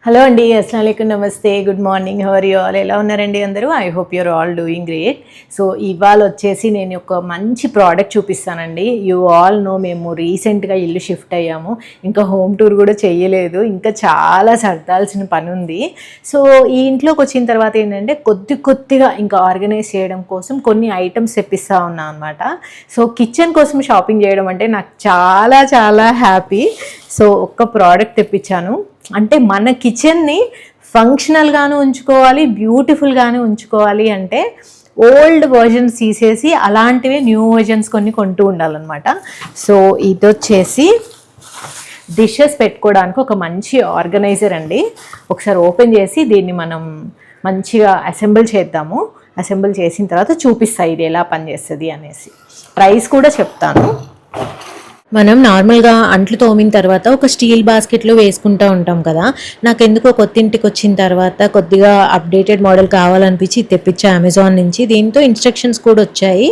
Hello అండి, అస్సలాము అలైకుం, నమస్తే, good morning, how are you all? ఎలా ఉన్నారండి అందరూ? I hope your all doing great. So ఇవాళ వచ్చేసి నేను ఒక మంచి ప్రోడక్ట్ చూపిస్తానండి. యూ ఆల్ నో, మేము రీసెంట్గా ఇల్లు షిఫ్ట్ అయ్యాము. ఇంకా హోమ్ టూర్ కూడా చేయలేదు, ఇంకా చాలా సర్దాల్సిన పని ఉంది. సో ఈ ఇంట్లోకి వచ్చిన తర్వాత ఏంటంటే కొద్దిగా ఇంకా ఆర్గనైజ్ చేయడం కోసం కొన్ని ఐటమ్స్ తెప్పిస్తూ ఉన్నాను అనమాట. సో కిచెన్ కోసం షాపింగ్ చేయడం అంటే నాకు చాలా చాలా హ్యాపీ. సో ఒక్క ప్రోడక్ట్ తెప్పించాను. అంటే మన కిచెన్ని ఫంక్షనల్గాను ఉంచుకోవాలి, బ్యూటిఫుల్గాను ఉంచుకోవాలి అంటే ఓల్డ్ వర్జన్స్ తీసేసి అలాంటివి న్యూ వర్జన్స్ కొన్ని కొంటూ ఉండాలన్నమాట. సో ఇది వచ్చేసి డిషెస్ పెట్టుకోవడానికి ఒక మంచి ఆర్గనైజర్ అండి. ఒకసారి ఓపెన్ చేసి దీన్ని మనం మంచిగా అసెంబుల్ చేద్దాము. అసెంబుల్ చేసిన తర్వాత చూపిస్తాయి ఇది ఎలా పనిచేస్తుంది అనేసి. ప్రైస్ కూడా చెప్తాను. మనం నార్మల్గా అంట్లు తోమిన తర్వాత ఒక స్టీల్ బాస్కెట్లో వేసుకుంటూ ఉంటాం కదా. నాకు ఎందుకో కొత్త ఇంటికి వచ్చిన తర్వాత కొద్దిగా అప్డేటెడ్ మోడల్ కావాలనిపించి తెప్పించా అమెజాన్ నుంచి. దీంతో ఇన్స్ట్రక్షన్స్ కూడా వచ్చాయి,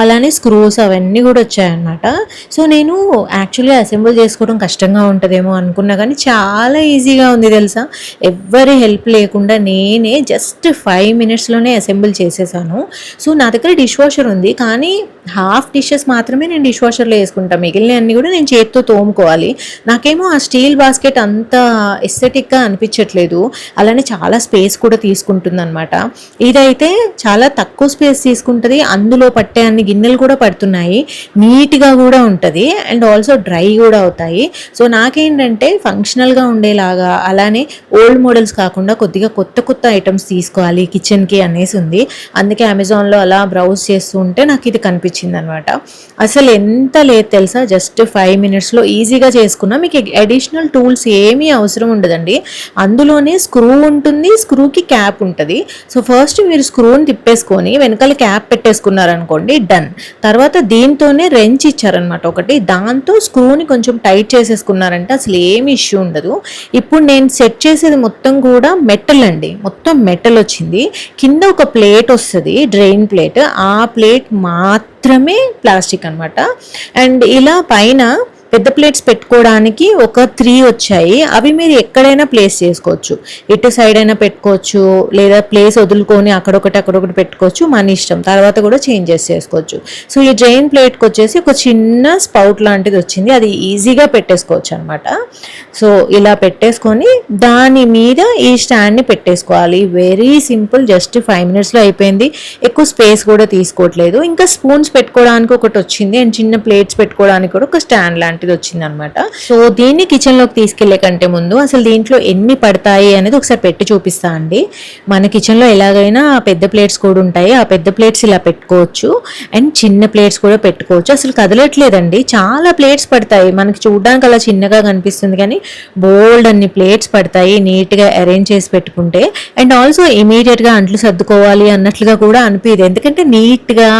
అలానే స్క్రూస్ అవన్నీ కూడా వచ్చాయన్నమాట. సో నేను యాక్చువల్లీ అసెంబుల్ చేసుకోవడం కష్టంగా ఉంటుందేమో అనుకున్నా, కానీ చాలా ఈజీగా ఉంది తెలుసా. ఎవ్వరి హెల్ప్ లేకుండా నేనే జస్ట్ 5 minutesలోనే అసెంబుల్ చేసేసాను. సో నా దగ్గర డిష్ వాషర్ ఉంది, కానీ హాఫ్ డిషెస్ మాత్రమే నేను డిష్ వాషర్లో వేసుకుంటాను, మిగిలిన అన్ని కూడా నేను చేతితో తోముకోవాలి. నాకేమో ఆ స్టీల్ బాస్కెట్ అంత ఎస్థెటిక్గా అనిపించట్లేదు, అలానే చాలా స్పేస్ కూడా తీసుకుంటుంది అనమాట. ఇదైతే చాలా తక్కువ స్పేస్ తీసుకుంటుంది, అందులో పట్టే అన్ని గిన్నెలు కూడా పడుతున్నాయి, నీట్గా కూడా ఉంటుంది, అండ్ ఆల్సో డ్రై కూడా అవుతాయి. సో నాకేంటంటే ఫంక్షనల్గా ఉండేలాగా, అలానే ఓల్డ్ మోడల్స్ కాకుండా కొద్దిగా కొత్త ఐటమ్స్ తీసుకోవాలి కిచెన్కి అనేసి ఉంది. అందుకే అమెజాన్లో అలా బ్రౌజ్ చేస్తూ ఉంటే నాకు ఇది కనిపించింది అనమాట. అసలు ఎంత లేదు తెలుసా, జస్ట్ 5 minutesలో ఈజీగా చేసుకున్నా. మీకు అడిషనల్ టూల్స్ ఏమీ అవసరం ఉండదండి. అందులోనే స్క్రూ ఉంటుంది, స్క్రూకి క్యాప్ ఉంటుంది. సో ఫస్ట్ మీరు స్క్రూని తిప్పేసుకొని వెనకాల క్యాప్ పెట్టేసుకున్నారనుకోండి, డన్. తర్వాత దీంతోనే రెంచ్ ఇచ్చారనమాట ఒకటి, దాంతో స్క్రూని కొంచెం టైట్ చేసేసుకున్నారంటే అసలు ఏమి ఇష్యూ ఉండదు. ఇప్పుడు నేను సెట్ చేసేది మొత్తం కూడా మెటల్ అండి, మొత్తం మెటల్ వచ్చింది. కింద ఒక ప్లేట్ వస్తుంది, డ్రైన్ ప్లేట్, ఆ ప్లేట్ మాత్రమే ప్లాస్టిక్ అనమాట. అండ్ ఇలా పైన పెద్ద ప్లేట్స్ పెట్టుకోవడానికి ఒక 3 వచ్చాయి. అవి మీరు ఎక్కడైనా ప్లేస్ చేసుకోవచ్చు, ఇటు సైడ్ అయినా పెట్టుకోవచ్చు, లేదా ప్లేస్ వదులుకొని అక్కడొకటి పెట్టుకోవచ్చు, మన ఇష్టం. తర్వాత కూడా చేంజెస్ చేసుకోవచ్చు. సో ఈ డ్రైన్ ప్లేట్కి వచ్చేసి ఒక చిన్న స్పౌట్ లాంటిది వచ్చింది, అది ఈజీగా పెట్టేసుకోవచ్చు అనమాట. సో ఇలా పెట్టేసుకొని దాని మీద ఈ స్టాండ్ని పెట్టేసుకోవాలి. వెరీ సింపుల్, జస్ట్ 5 minutesలో అయిపోయింది. ఎక్కువ స్పేస్ కూడా తీసుకోవట్లేదు. ఇంకా స్పూన్స్ పెట్టుకోవడానికి ఒకటి వచ్చింది, అండ్ చిన్న ప్లేట్స్ పెట్టుకోవడానికి కూడా ఒక స్టాండ్ లాంటిది వచ్చిందనమాట. సో దీన్ని కిచెన్లోకి తీసుకెళ్లే కంటే ముందు అసలు దీంట్లో ఎన్ని పడతాయి అనేది ఒకసారి పెట్టి చూపిస్తా అండి. మన కిచెన్లో ఎలాగైనా పెద్ద ప్లేట్స్ కూడా ఉంటాయి, ఆ పెద్ద ప్లేట్స్ ఇలా పెట్టుకోవచ్చు, అండ్ చిన్న ప్లేట్స్ కూడా పెట్టుకోవచ్చు. అసలు కదలట్లేదండి, చాలా ప్లేట్స్ పడతాయి. మనకి చూడడానికి అలా చిన్నగా కనిపిస్తుంది, కానీ బోల్డ్ అన్ని ప్లేట్స్ పడతాయి నీట్గా అరేంజ్ చేసి పెట్టుకుంటే. అండ్ ఆల్సో ఇమీడియట్గా అంట్లు సర్దుకోవాలి అన్నట్లుగా కూడా అనిపించదు, ఎందుకంటే నీట్గా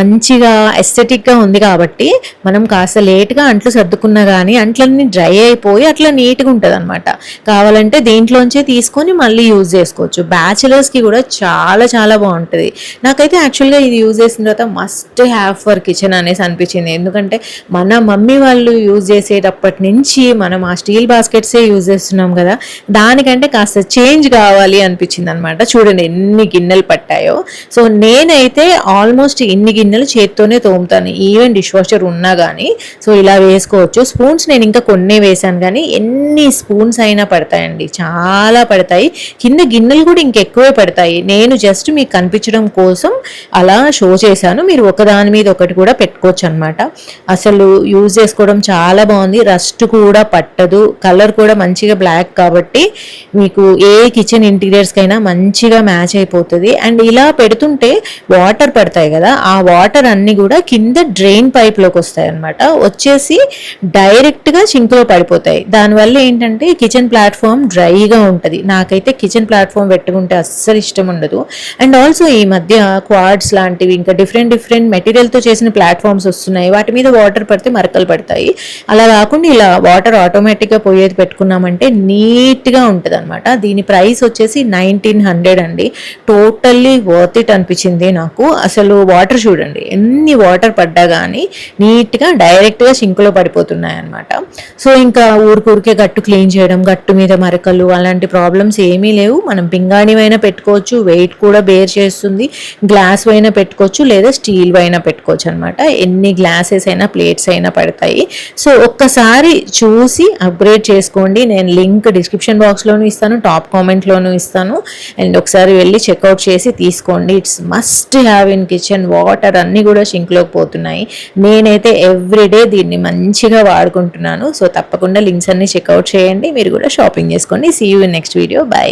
మంచిగా ఎస్థెటిక్గా ఉంది కాబట్టి. మనం కాస్త లేట్గా అంట్లు సర్దుకున్నా కానీ అంట్లన్నీ డ్రై అయిపోయి అట్లా నీట్గా ఉంటుంది అనమాట. కావాలంటే దీంట్లోంచే తీసుకొని మళ్ళీ యూజ్ చేసుకోవచ్చు. బ్యాచిలర్స్కి కూడా చాలా చాలా బాగుంటుంది. నాకైతే యాక్చువల్గా ఇది యూజ్ చేసిన తర్వాత మస్ట్ హ్యావ్ ఫర్ కిచెన్ అనేసి అనిపించింది, ఎందుకంటే మన మమ్మీ వాళ్ళు యూజ్ చేసేటప్పటి నుంచి మనం ఆ స్టీల్ బాస్కెట్సే యూజ్ చేస్తున్నాం కదా, దానికంటే కాస్త చేంజ్ కావాలి అనిపించింది అనమాట. చూడండి ఎన్ని గిన్నెలు పట్టాయో. సో నేనైతే ఆల్మోస్ట్ ఇన్ని గిన్నెలు చేత్తోనే తోముతాను, ఈవెన్ డిష్ వాషర్ ఉన్నా కానీ. సో ఇలా వేసుకోవచ్చు. స్పూన్స్ నేను ఇంకా కొన్నే వేసాను, కానీ ఎన్ని స్పూన్స్ అయినా పడతాయండి, చాలా పడతాయి. కింద గిన్నెలు కూడా ఇంకెక్కువే పడతాయి. నేను జస్ట్ మీకు కనిపించడం కోసం అలా షో చేశాను, మీరు ఒకదాని మీద ఒకటి కూడా పెట్టుకోవచ్చు అనమాట. అసలు యూజ్ చేసుకోవడం చాలా బాగుంది, రస్ట్ కూడా పట్టదు, కలర్ కూడా మంచిగా బ్లాక్ కాబట్టి మీకు ఏ కిచెన్ ఇంటీరియర్స్కైనా మంచిగా మ్యాచ్ అయిపోతుంది. అండ్ ఇలా పెడుతుంటే వాటర్ పడతాయి కదా, ఆ వాటర్ అన్నీ కూడా కింద డ్రైన్ పైప్లోకి వస్తాయి అనమాట, వచ్చేసి డైరెక్ట్గా సింక్లో పడిపోతాయి. దానివల్ల ఏంటంటే కిచెన్ ప్లాట్ఫామ్ డ్రైగా ఉంటుంది. నాకైతే కిచెన్ ప్లాట్ఫామ్ పెట్టుకుంటే అస్సలు ఇష్టం ఉండదు. అండ్ ఆల్సో ఈ మధ్య క్వాడ్స్ లాంటివి ఇంకా డిఫరెంట్ మెటీరియల్తో చేసిన ప్లాట్ఫామ్స్ వస్తున్నాయి, వాటి మీద వాటర్ పడితే మరకలు పడతాయి. అలా కాకుండా ఇలా వాటర్ ఆటోమేటిక్గా పోయేది పెట్టుకున్నామంటే నీట్గా ఉంటుంది అనమాట. దీని ప్రైస్ వచ్చేసి 1900 అండి. టోటల్లీ వర్త్ ఇట్ అనిపించింది నాకు. అసలు వాటర్ చూడండి, ఎన్ని వాటర్ పడ్డా కానీ నీట్గా డైరెక్ట్గా సింక్లో పడిపోతున్నాయి అనమాట. సో ఇంకా ఊరికే గట్టు క్లీన్ చేయడం, గట్టు మీద మరకలు అలాంటి ప్రాబ్లమ్స్ ఏమీ లేవు. మనం పింగాణి అయినా పెట్టుకోవచ్చు, వెయిట్ కూడా బేర్ చేస్తుంది. గ్లాస్ అయినా పెట్టుకోవచ్చు లేదా స్టీల్ అయినా పెట్టుకోవచ్చు అనమాట. ఎన్ని గ్లాసెస్ అయినా ప్లేట్స్ అయినా పడతాయి. సో ఒక్కసారి చూసి అప్గ్రేడ్ చేసుకోండి. నేను లింక్ డిస్క్రిప్షన్ బాక్స్లోనూ ఇస్తాను, టాప్ కామెంట్లోనూ ఇస్తాను. అండ్ ఒకసారి వెళ్ళి చెక్అవుట్ చేసి తీసుకోండి. It's must have in kitchen. Water అన్నీ కూడా షింక్లోకి పోతున్నాయి. నేనైతే ఎవ్రీడే దీన్ని మంచిగా వాడుకుంటున్నాను. సో తప్పకుండా లింక్స్ అన్ని చెక్అవుట్ చేయండి, మీరు కూడా షాపింగ్ చేసుకోండి. See you in next video. By.